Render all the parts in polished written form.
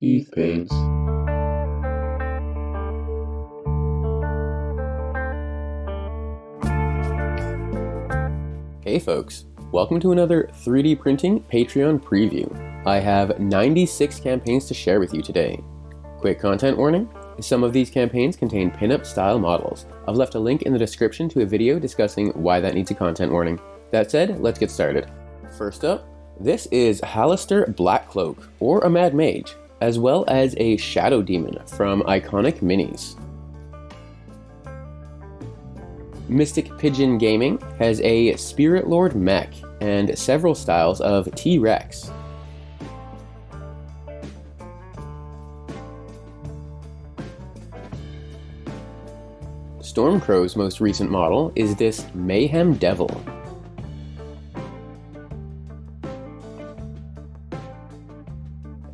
Eve paints. Hey folks, welcome to another 3D printing Patreon preview. I have 96 campaigns to share with you today. Quick content warning, some of these campaigns contain pinup style models. I've left a link in the description to a video discussing why that needs a content warning. That said, let's get started. First up, this is Hallister Blackcloak, or a Mad Mage, as well as a Shadow Demon from Iconic Minis. Mystic Pigeon Gaming has a Spirit Lord mech and several styles of T-Rex. Stormcrow's most recent model is this Mayhem Devil.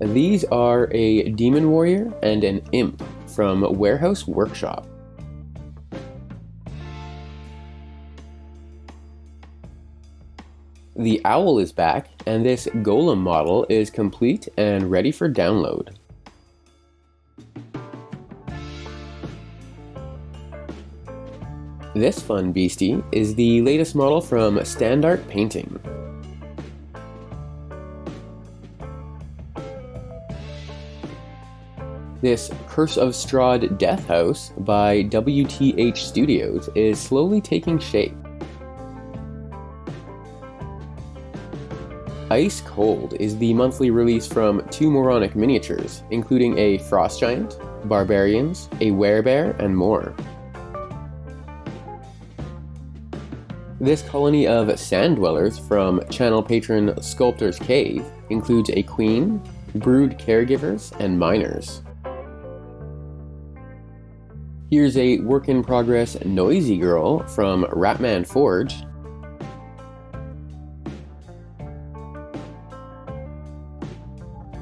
These are a Demon Warrior and an Imp from Warehouse Workshop. The Owl is back, and this Golem model is complete and ready for download. This fun beastie is the latest model from Standart Painting. This Curse of Strahd Death House by WTH Studios is slowly taking shape. Ice Cold is the monthly release from two Moronic miniatures, including a Frost Giant, Barbarians, a Werebear, and more. This colony of Sand Dwellers from channel patron Sculptor's Cave includes a Queen, Brood Caregivers, and Miners. Here's a work-in-progress Noisy Girl from Ratman Forge.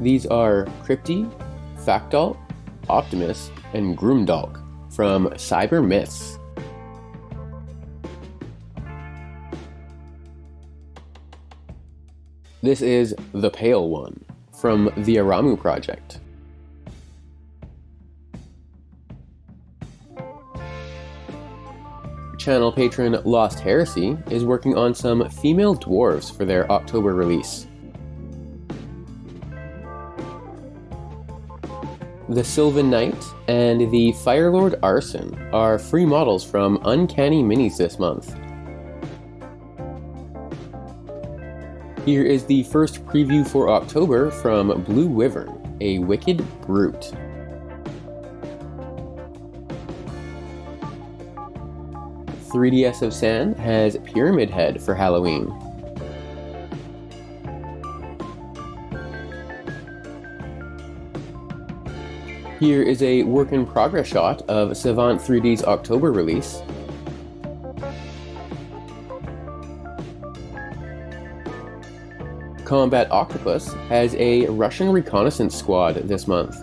These are Crypti, Factalt, Optimus, and Groomdalk from Cyber Myths. This is The Pale One from the Aramu Project. Channel patron Lost Heresy is working on some female dwarves for their October release. The Sylvan Knight and the Firelord Arson are free models from Uncanny Minis this month. Here is the first preview for October from Blue Wyvern, a Wicked Brute. "3DS of Sand has Pyramid Head for Halloween. Here is a work-in-progress shot of Savant 3D's October release. Combat Octopus has a Russian reconnaissance squad this month.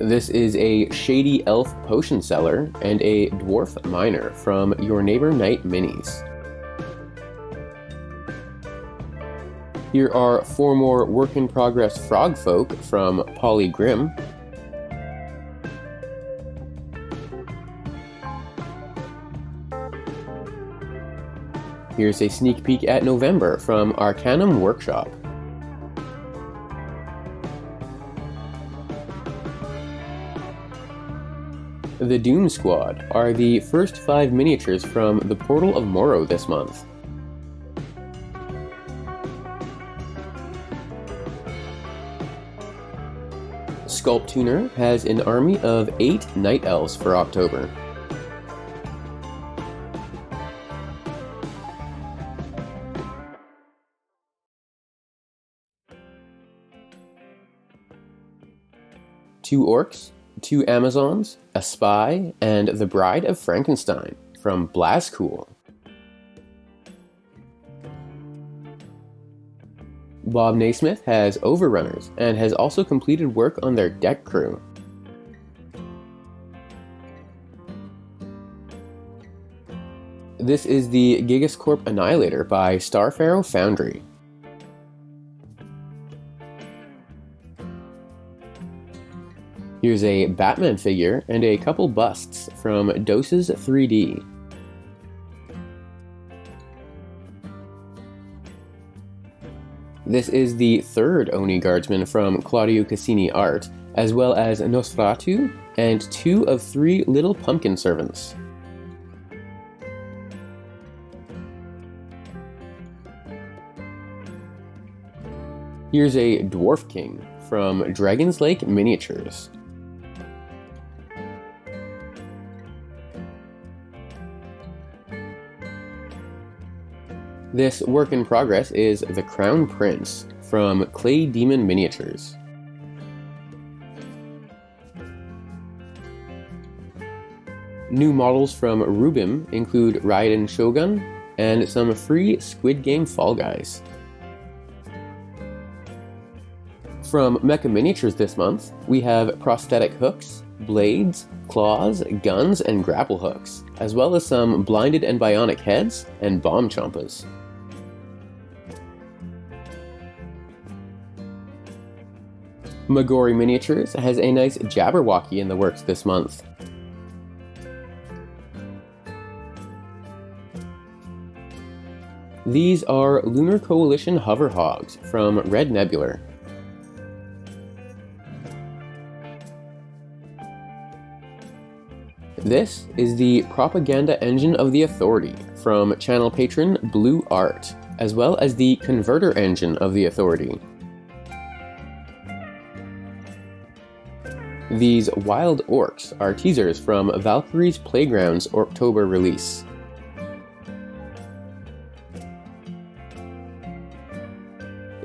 This is a Shady Elf Potion Seller and a Dwarf Miner from Your Neighbor Knight Minis. Here are four more work-in-progress Frog Folk from Polly Grimm. Here's a sneak peek at November from Arcanum Workshop. The Doom Squad are the first 5 miniatures from the Portal of Morrow this month. Sculptuner has an army of 8 Night Elves for October. Two Orcs, 2 Amazons, a Spy, and the Bride of Frankenstein from Blazcool. Bob Naismith has Overrunners and has also completed work on their deck crew. This is the Gigascorp Annihilator by Starpharaoh Foundry. Here's a Batman figure and a couple busts from Doses 3D. This is the third Oni Guardsman from Claudio Cassini art, as well as Nosferatu and 2 of 3 Little Pumpkin Servants. Here's a Dwarf King from Dragon's Lake Miniatures. This work in progress is the Crown Prince from Clay Demon Miniatures. New models from Rubim include Raiden Shogun and some free Squid Game Fall Guys. From Mecha Miniatures this month, we have prosthetic hooks, blades, claws, guns, and grapple hooks, as well as some blinded and bionic heads and bomb chompas. Magori Miniatures has a nice Jabberwocky in the works this month. These are Lunar Coalition Hover Hogs from Red Nebular. This is the Propaganda Engine of the Authority from channel patron Blue Art, as well as the Converter Engine of the Authority. These Wild Orcs are teasers from Valkyrie's Playground's October release.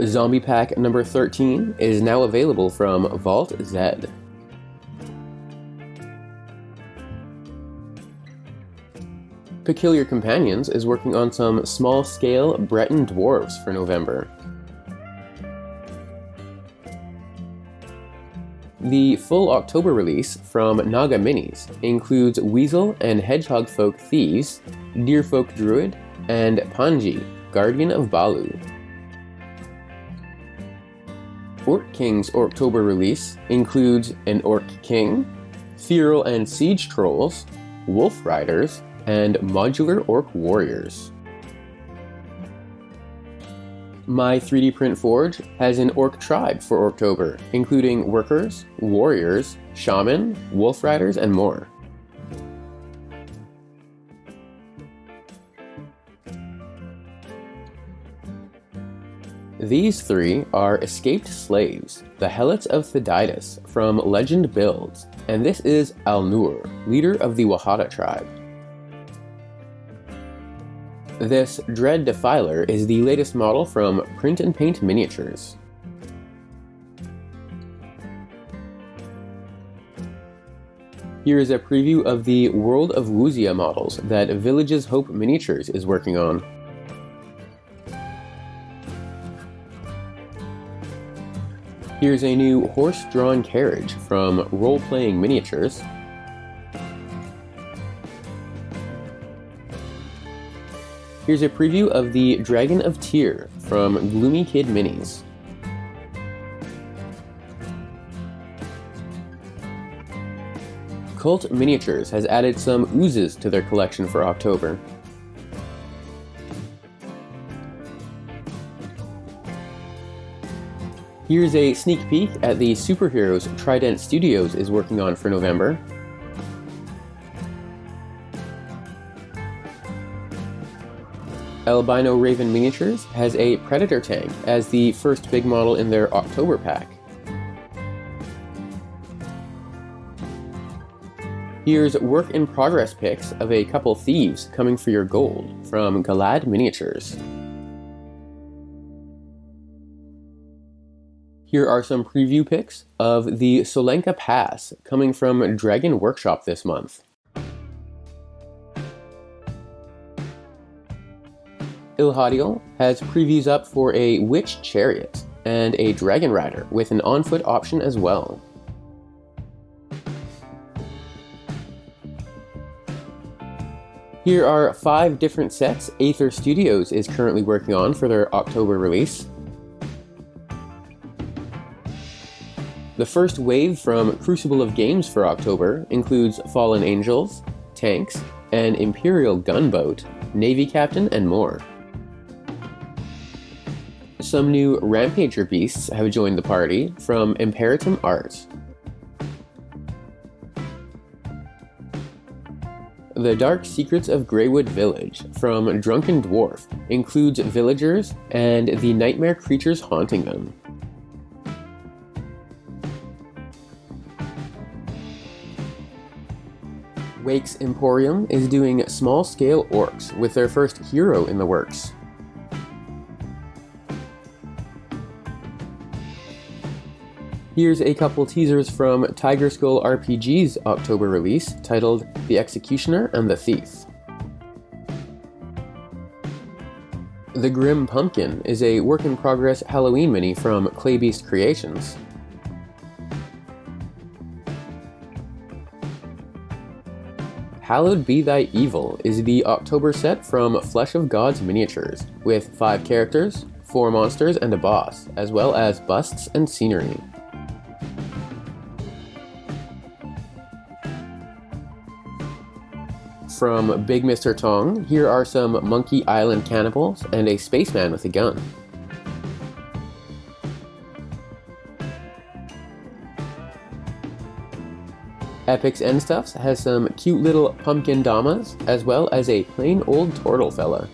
Zombie Pack number 13 is now available from Vault Z. Peculiar Companions is working on some small-scale Breton dwarves for November. The full October release from Naga Minis includes Weasel and Hedgehog Folk Thieves, Deerfolk Druid, and Panji, Guardian of Balu. Orc King's October release includes an Orc King, Feral and Siege Trolls, Wolf Riders, and Modular Orc Warriors. My 3D Print Forge has an Orc tribe for October, including Workers, Warriors, Shaman, Wolf Riders, and more. These 3 are Escaped Slaves, the Helots of Thedidus from Legend Builds, and this is Al-Nur, leader of the Wahada tribe. This Dread Defiler is the latest model from Print and Paint Miniatures. Here is a preview of the World of Wuzia models that Village's Hope Miniatures is working on. Here's a new horse-drawn carriage from Role Playing Miniatures. Here's a preview of the Dragon of Tyr from Gloomy Kid Minis. Cult Miniatures has added some oozes to their collection for October. Here's a sneak peek at the superheroes Trident Studios is working on for November. Albino Raven Miniatures has a Predator tank as the first big model in their October pack. Here's work in progress pics of a couple thieves coming for your gold from Galad Miniatures. Here are some preview pics of the Solenka Pass coming from Dragon Workshop this month. Ilhadiel has previews up for a Witch Chariot and a Dragon Rider with an on-foot option as well. Here are 5 different sets Aether Studios is currently working on for their October release. The first wave from Crucible of Games for October includes Fallen Angels, tanks, an Imperial gunboat, Navy captain, and more. Some new Rampager beasts have joined the party from Imperatum Art. The Dark Secrets of Greywood Village from Drunken Dwarf includes villagers and the nightmare creatures haunting them. Wake's Emporium is doing small-scale orcs with their first hero in the works. Here's a couple teasers from Tiger Skull RPG's October release, titled The Executioner and the Thief. The Grim Pumpkin is a work-in-progress Halloween mini from Claybeast Creations. Hallowed Be Thy Evil is the October set from Flesh of Gods Miniatures, with 5 characters, 4 monsters, and a boss, as well as busts and scenery. From Big Mr. Tong, here are some Monkey Island cannibals and a spaceman with a gun. Epic's End Stuffs has some cute little pumpkin damas, as well as a plain old turtle fella.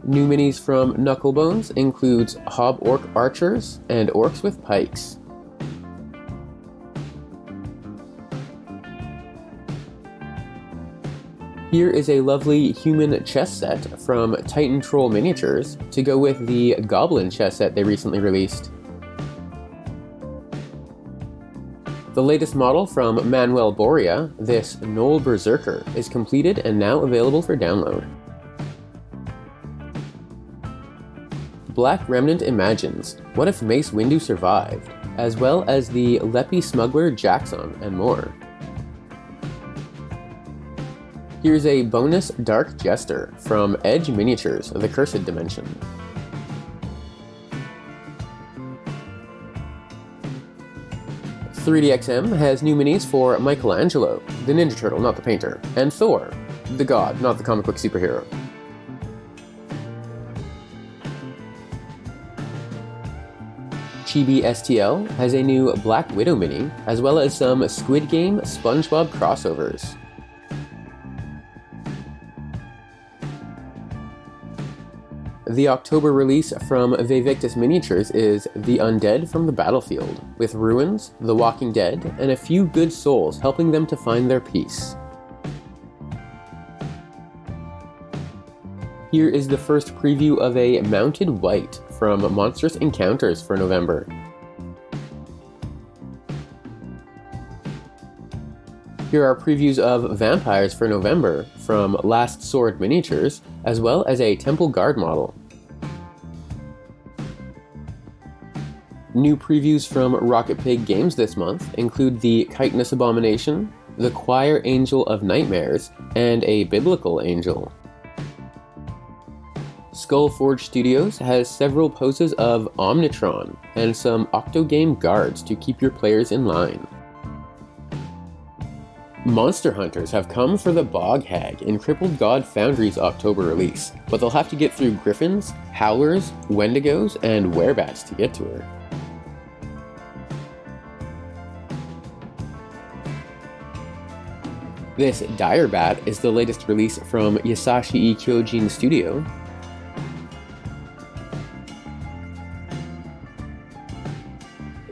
New minis from Knucklebones includes Hob Orc Archers and Orcs with Pikes. Here is a lovely human chess set from Titan Troll Miniatures to go with the Goblin chess set they recently released. The latest model from Manuel Boria, this Gnoll Berserker, is completed and now available for download. Black Remnant imagines, what if Mace Windu survived, as well as the Leppy Smuggler Jackson and more. Here's a bonus Dark Jester from Edge Miniatures, The Cursed Dimension. .3DXM has new minis for Michelangelo, the Ninja Turtle, not the painter, and Thor, the god, not the comic book superhero. Chibi STL has a new Black Widow mini, as well as some Squid Game SpongeBob crossovers. The October release from Vevictus Miniatures is The Undead from the Battlefield, with ruins, The Walking Dead, and a few good souls helping them to find their peace. Here is the first preview of a Mounted Wight from Monstrous Encounters for November. Here are previews of Vampires for November from Last Sword Miniatures, as well as a Temple Guard model. New previews from Rocket Pig Games this month include the Chitinous Abomination, the Choir Angel of Nightmares, and a Biblical Angel. Skullforge Studios has several poses of Omnitron and some Octogame guards to keep your players in line. Monster Hunters have come for the Bog Hag in Crippled God Foundry's October release, but they'll have to get through Griffins, Howlers, Wendigos, and Werebats to get to her. This Dire Bat is the latest release from Yasashi Kyojin Studio.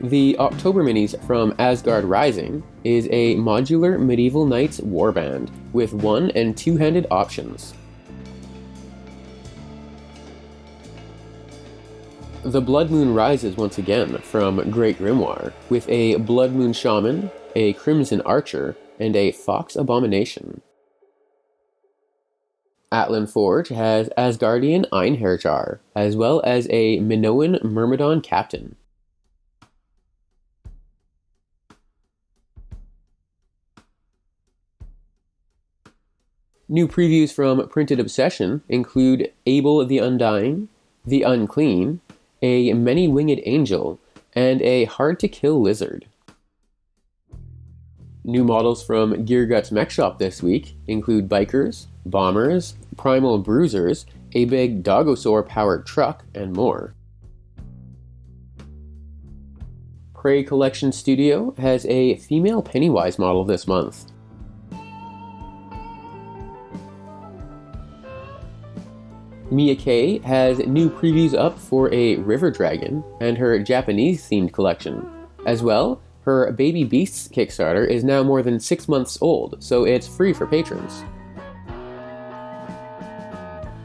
The October minis from Asgard Rising is a modular Medieval Knights Warband with 1- and 2-handed options. The Blood Moon rises once again from Great Grimoire with a Blood Moon Shaman, a Crimson Archer, and a Fox Abomination. Atlan Forge has Asgardian Einherjar, as well as a Minoan Myrmidon Captain. New previews from Printed Obsession include Abel the Undying, the Unclean, a Many-Winged Angel, and a hard-to-kill lizard. New models from Gear Guts Mech Shop this week include Bikers, Bombers, Primal Bruisers, a big Dogosaur-powered truck, and more. Prey Collection Studio has a female Pennywise model this month. Mia K has new previews up for a River Dragon and her Japanese-themed collection. As well, her Baby Beasts Kickstarter is now more than 6 months old, so it's free for patrons.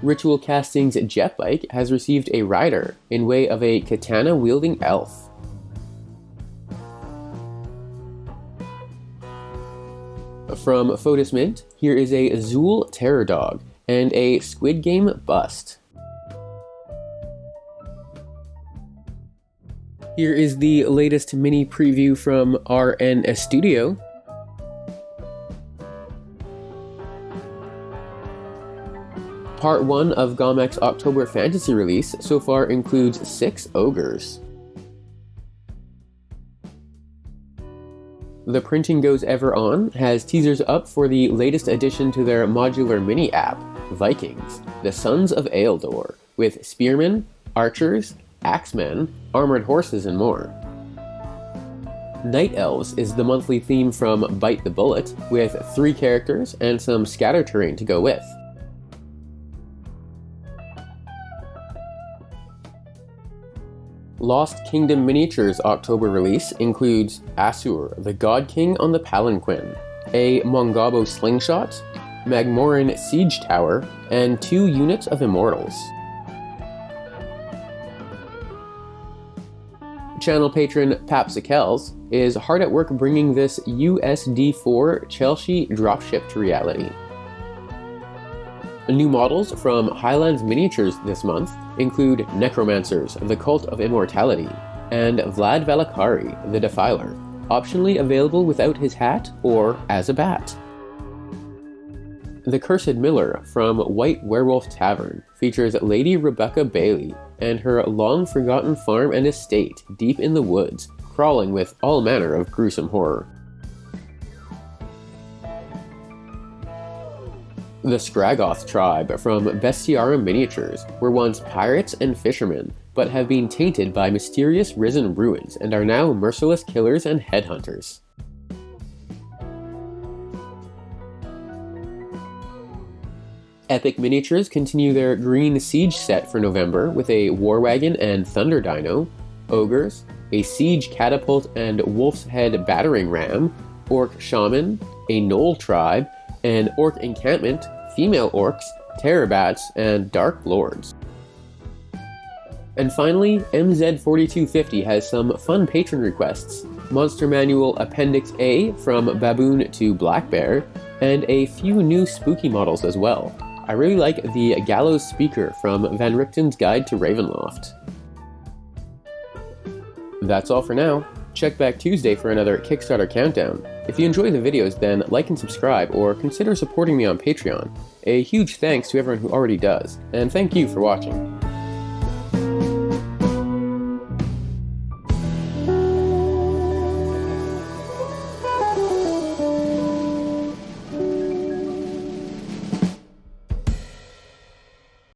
Ritual Casting's Jet Bike has received a rider in way of a katana-wielding elf. From Fotis Mint, here is a Zool Terror Dog and a Squid Game bust. Here is the latest mini preview from RN Studio. Part 1 of Gomek's October Fantasy release so far includes 6 ogres. The Printing Goes Ever On has teasers up for the latest addition to their modular mini app, Vikings, the Sons of Ealdor, with spearmen, archers, axemen, armored horses, and more. Night Elves is the monthly theme from Bite the Bullet, with 3 characters and some scatter terrain to go with. Lost Kingdom Miniatures October release includes Asur, the God King on the Palanquin, a Mongabo Slingshot, Magmoran Siege Tower, and 2 units of Immortals. Channel patron Papsicels is hard at work bringing this USD4 Chelsea dropship to reality. New models from Highlands Miniatures this month include Necromancers, the Cult of Immortality, and Vlad Valakari, the Defiler, optionally available without his hat or as a bat. The Cursed Miller from White Werewolf Tavern features Lady Rebecca Bailey and her long-forgotten farm and estate deep in the woods, crawling with all manner of gruesome horror. The Skragoth tribe from Bestiarum Miniatures were once pirates and fishermen, but have been tainted by mysterious risen ruins and are now merciless killers and headhunters. Epic Miniatures continue their Green Siege set for November with a War Wagon and Thunder Dino, Ogres, a Siege Catapult and Wolf's Head Battering Ram, Orc Shaman, a Gnoll Tribe, an Orc Encampment, Female Orcs, Terror Bats, and Dark Lords. And finally, MZ4250 has some fun patron requests. Monster Manual Appendix A from Baboon to Black Bear, and a few new spooky models as well. I really like the Gallows Speaker from Van Richten's Guide to Ravenloft. That's all for now. Check back Tuesday for another Kickstarter countdown. If you enjoy the videos, then like and subscribe, or consider supporting me on Patreon. A huge thanks to everyone who already does, and thank you for watching.